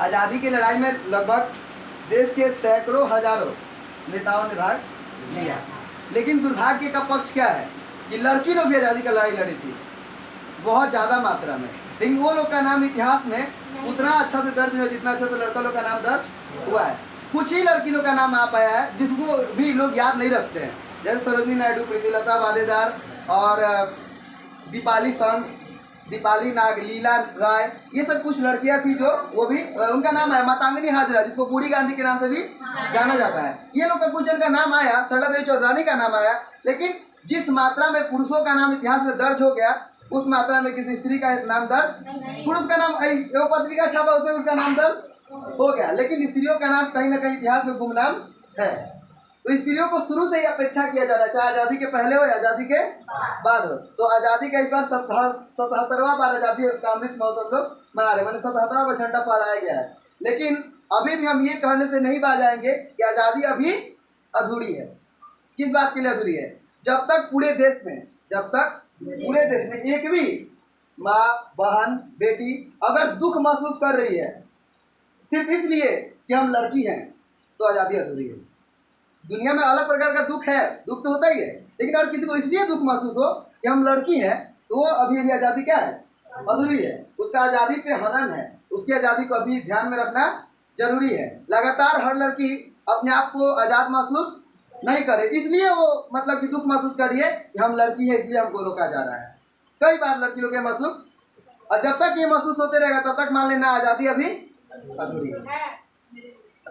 आज़ादी की लड़ाई में लगभग देश के सैकड़ों हजारों नेताओं ने भाग लिया, लेकिन दुर्भाग्य का पक्ष क्या है कि लड़की लोग भी आज़ादी की लड़ाई लड़ी थी बहुत ज़्यादा मात्रा में, लेकिन वो लोग का नाम इतिहास में उतना अच्छा से दर्ज नहीं है जितना अच्छा से लड़का लोग का नाम दर्ज हुआ है। कुछ ही लड़की लोग का नाम आ पाया है जिसको भी लोग याद नहीं रखते हैं, जैसे सरोजनी नायडू, प्रीतिलता वाडेदार और दीपाली संघ, दीपाली नाग, लीला राय, ये सब कुछ लड़कियां थी जो वो भी उनका नाम आया। मातंगनी हाजरा जिसको बूढ़ी गांधी के नाम से भी जाना जाता है, ये लोग का कुछ जन का नाम आया, सरला देवी चौधरानी का नाम आया, लेकिन जिस मात्रा में पुरुषों का नाम इतिहास में दर्ज हो गया उस मात्रा में किसी स्त्री का नाम दर्ज, पुरुष का नाम पत्रिका छपा उसमें उसका नाम दर्ज हो गया, लेकिन स्त्रियों का नाम कहीं ना कहीं इतिहास में गुमनाम है। तो स्त्रियों को शुरू से ही अपेक्षा किया जा रहा है, चाहे आज़ादी के पहले हो या आज़ादी के बाद हो। तो आज़ादी का इस बार 77वां बार आज़ादी का अमृत महोत्सव लोग मना रहे, मैंने 77वां बार झंडा फहराया गया है, लेकिन अभी भी हम ये कहने से नहीं बाज आएंगे कि आज़ादी अभी अधूरी है। किस बात के लिए अधूरी है? जब तक पूरे देश में एक भी माँ, बहन, बेटी अगर दुख महसूस कर रही है सिर्फ इसलिए कि हम लड़की हैं तो आज़ादी अधूरी है। दुनिया में अलग प्रकार का दुख है, दुख तो होता ही है, लेकिन अगर किसी को इसलिए दुख महसूस हो कि हम लड़की हैं तो वो अभी भी आज़ादी क्या है? अधूरी है। उसका आज़ादी पे हनन है, उसकी आज़ादी को अभी ध्यान में रखना जरूरी है। लगातार हर लड़की अपने आप को आज़ाद महसूस नहीं करे, इसलिए वो मतलब कि दुख महसूस करिए कि हम लड़की है इसलिए हमको रोका जा रहा है। कई बार लड़की लोग महसूस, और जब तक ये महसूस होते रहेगा तब तक मान लेना आज़ादी अभी अधूरी है।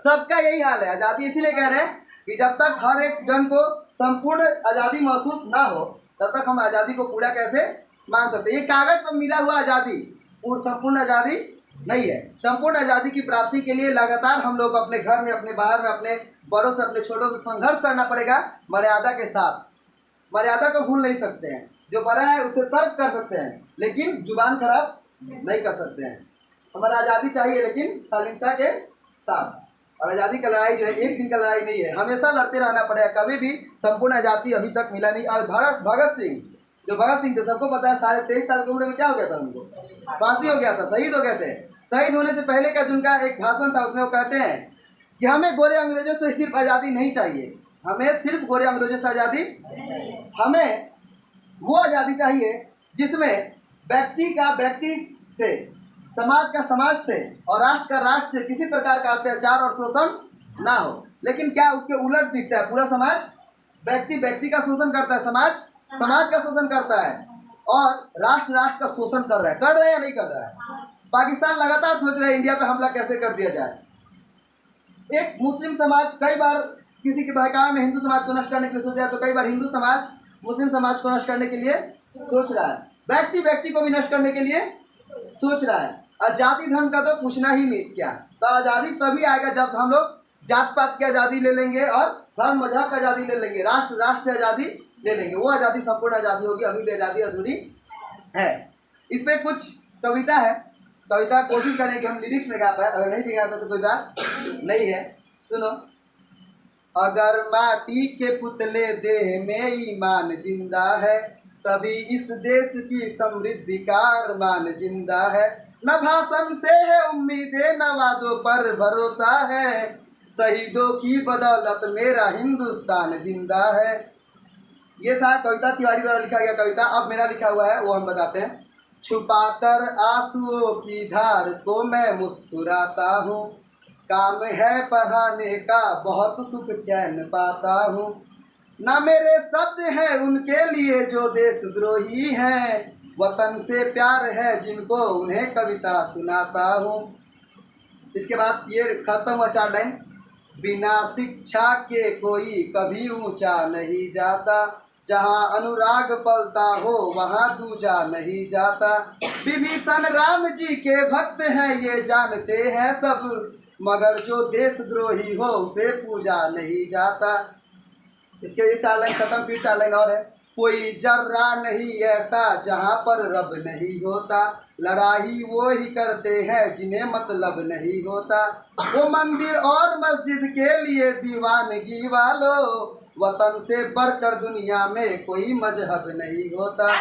सबका यही हाल है। आज़ादी इसीलिए कह रहे हैं कि जब तक हर एक जन को संपूर्ण आज़ादी महसूस ना हो तब तक हम आज़ादी को पूरा कैसे मान सकते हैं। ये कागज पर मिला हुआ आज़ादी संपूर्ण आज़ादी नहीं है। संपूर्ण आज़ादी की प्राप्ति के लिए लगातार हम लोग अपने घर में, अपने बाहर में, अपने बड़ों से, अपने छोटों से संघर्ष करना पड़ेगा मर्यादा के साथ। मर्यादा को भूल नहीं सकते हैं, जो बड़ा है उससे तर्क कर सकते हैं लेकिन जुबान खराब नहीं कर सकते हैं। हमारा आज़ादी चाहिए लेकिन शालीनता के साथ। और आज़ादी का लड़ाई जो है एक दिन का लड़ाई नहीं है, हमेशा लड़ते रहना पड़ेगा। कभी भी संपूर्ण आज़ादी अभी तक मिला नहीं। और भगत सिंह थे, सबको पता है, 23.5 साल की उम्र में क्या हो गया था, उनको फांसी हो गया था, शहीद हो गए थे। शहीद होने से पहले का जिनका एक भाषण था उसमें वो कहते हैं कि हमें गोरे अंग्रेजों से सिर्फ आज़ादी नहीं चाहिए, हमें सिर्फ गोरे अंग्रेजों से आज़ादी, हमें वो आज़ादी चाहिए जिसमें व्यक्ति का व्यक्ति से, समाज का समाज से और राष्ट्र का राष्ट्र से किसी प्रकार का अत्याचार और शोषण ना हो। लेकिन क्या उसके उलट दिखता है, पूरा समाज व्यक्ति का शोषण करता है, समाज का शोषण करता है और राष्ट्र का शोषण कर रहा है या नहीं कर रहा है। पाकिस्तान लगातार सोच रहा है इंडिया पे हमला कैसे कर दिया जाए। एक मुस्लिम समाज कई बार किसी के बहकावे में हिंदू समाज को नष्ट करने के लिए सोचा है, तो कई बार हिंदू समाज मुस्लिम समाज को नष्ट करने के लिए सोच रहा है, व्यक्ति को भी नष्ट करने के लिए सोच रहा है। और जाति धर्म का तो पूछना ही नहीं क्या। तो आज़ादी तभी आएगा जब हम लोग जात पात की आज़ादी ले लेंगे और धर्म मजहब का आज़ादी ले लेंगे, राष्ट्र से आज़ादी ले लेंगे, वो आज़ादी संपूर्ण आज़ादी होगी। अभी भी आज़ादी अधूरी है। इस पर कुछ कविता है, कविता कोशिश करें कि हम लिरिक्स में गा पाए, अगर नहीं भी गा पाए तो कोई बात नहीं है। सुनो, अगर माटी के पुतले देह में ईमान जिंदा है तभी इस देश की समृद्धि का अरमान जिंदा है। न भाषण से है उम्मीदें, न वादों पर भरोसा है, शहीदों की बदौलत मेरा हिंदुस्तान जिंदा है। ये था कविता तिवारी द्वारा लिखा गया कविता। अब मेरा लिखा हुआ है वो हम बताते हैं। छुपाकर आंसुओं की धार को मैं मुस्कुराता हूँ, काम है पढ़ाने का बहुत सुख चैन पाता हूँ। ना मेरे शब्द हैं उनके लिए जो देशद्रोही हैं, वतन से प्यार है जिनको उन्हें कविता सुनाता हूँ। इसके बाद ये खत्म हुआ 4 लाइन। बिना शिक्षा के कोई कभी ऊंचा नहीं जाता, जहाँ अनुराग पलता हो वहाँ दूजा नहीं जाता। विभीषण राम जी के भक्त हैं ये जानते हैं सब, मगर जो देशद्रोही हो उसे पूजा नहीं जाता। इसके ये 4 लाइन खत्म, फिर 4 लाइन और है। कोई जर्रा नहीं ऐसा जहाँ पर रब नहीं होता, लड़ाई वो ही करते हैं जिन्हें मतलब नहीं होता। वो मंदिर और मस्जिद के लिए दीवानगी वालों, वतन से बढ़कर दुनिया में कोई मजहब नहीं होता।